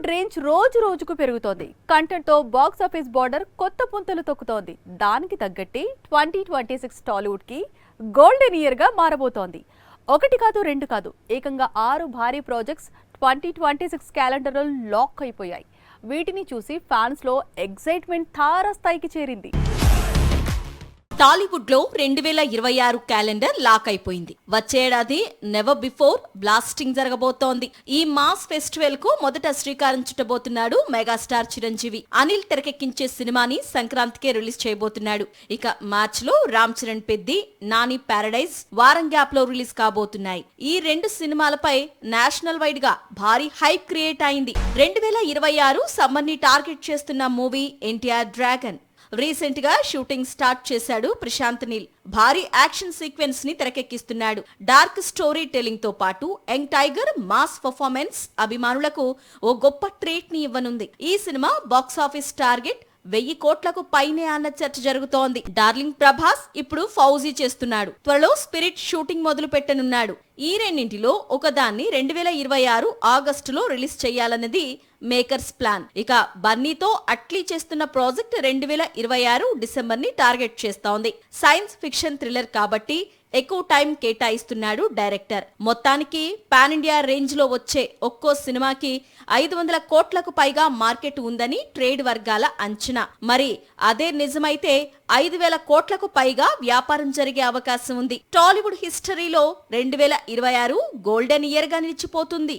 Tollywood range రోజు రోజుకు పెరుగుతోంది. కంటెంట్ తో బాక్స్ ఆఫీస్ బార్డర్ కొత్త పుంతలు తొక్కుతోంది. దానికి తగ్గట్టి 2026 టాలీవుడ్ కి గోల్డెన్ ఇయర్ గా మారబోతోంది. ఒకటి కాదు రెండు కాదు, ఏకంగా 6 భారీ ప్రాజెక్ట్స్ 2026 క్యాలెండర్ లో లాక్ అయిపోయాయి. వీటిని చూసి ఫ్యాన్స్ లో ఎక్సైట్మెంట్ తారాస్థాయికి చేరింది. టాలీవుడ్ లో 2026 క్యాలెండర్ లాక్ అయిపోయింది. వచ్చేడాది నెవర్ బిఫోర్ బ్లాస్టింగ్ జరగబోతోంది. ఈ మాస్ ఫెస్టివల్ కు మొదట శ్రీకారం చుట్టబోతున్నాడు మెగాస్టార్ చిరంజీవి. అనిల్ తెరకెక్కించే సినిమాని సంక్రాంతికే రిలీజ్ చేయబోతున్నాడు. ఇక మార్చ్ లో రామ్ చరణ్ పెద్ది, నాని పారడైజ్ వారం గ్యాప్ లో రిలీజ్ కాబోతున్నాయి. ఈ రెండు సినిమాలపై నేషనల్ వైడ్ గా భారీ హైప్ క్రియేట్ అయింది. 2026 సమ్మర్ ని టార్గెట్ చేస్తున్న మూవీ ఎన్టీఆర్ డ్రాగన్. రీసెంట్ గా షూటింగ్ స్టార్ట్ చేశాడు ప్రశాంత్ నీల్. భారీ యాక్షన్ సీక్వెన్స్ ని తెరకెక్కిస్తున్నాడు. డార్క్ స్టోరీ టెల్లింగ్ తో పాటు యంగ్ టైగర్ మాస్ పర్ఫార్మెన్స్ అభిమానులకు ఓ గొప్ప ట్రీట్ ని ఇవ్వనుంది. ఈ సినిమా బాక్స్ ఆఫీస్ టార్గెట్ 1000 కోట్లకు పైనే అన్న చర్చ జరుగుతోంది. డార్లింగ్ ప్రభాస్ ఇప్పుడు ఫౌజీ చేస్తున్నాడు. త్వరలో స్పిరిట్ షూటింగ్ మొదలు పెట్టనున్నాడు. ఈ రెండింటిలో ఒకదాన్ని 2026 ఆగస్టులో రిలీజ్ చేయాలన్నది మేకర్స్ ప్లాన్. ఇక బన్నీతో అట్లీ చేస్తున్న ప్రాజెక్ట్ 2026 డిసెంబర్ ని టార్గెట్ చేస్తోంది. సైన్స్ ఫిక్షన్ థ్రిల్లర్ కాబట్టి ఎక్కువ టైం కేటాయిస్తున్నాడు డైరెక్టర్. మొత్తానికి పాన్ ఇండియా రేంజ్ లో వచ్చే ఒక్కో సినిమాకి 500 కోట్లకు పైగా మార్కెట్ ఉందని ట్రేడ్ వర్గాల అంచనా. మరి అదే నిజమైతే 5000 కోట్లకు పైగా వ్యాపారం జరిగే అవకాశం ఉంది. టాలీవుడ్ హిస్టరీలో 2026 గోల్డెన్ ఇయర్ గా నిలిచిపోతుంది.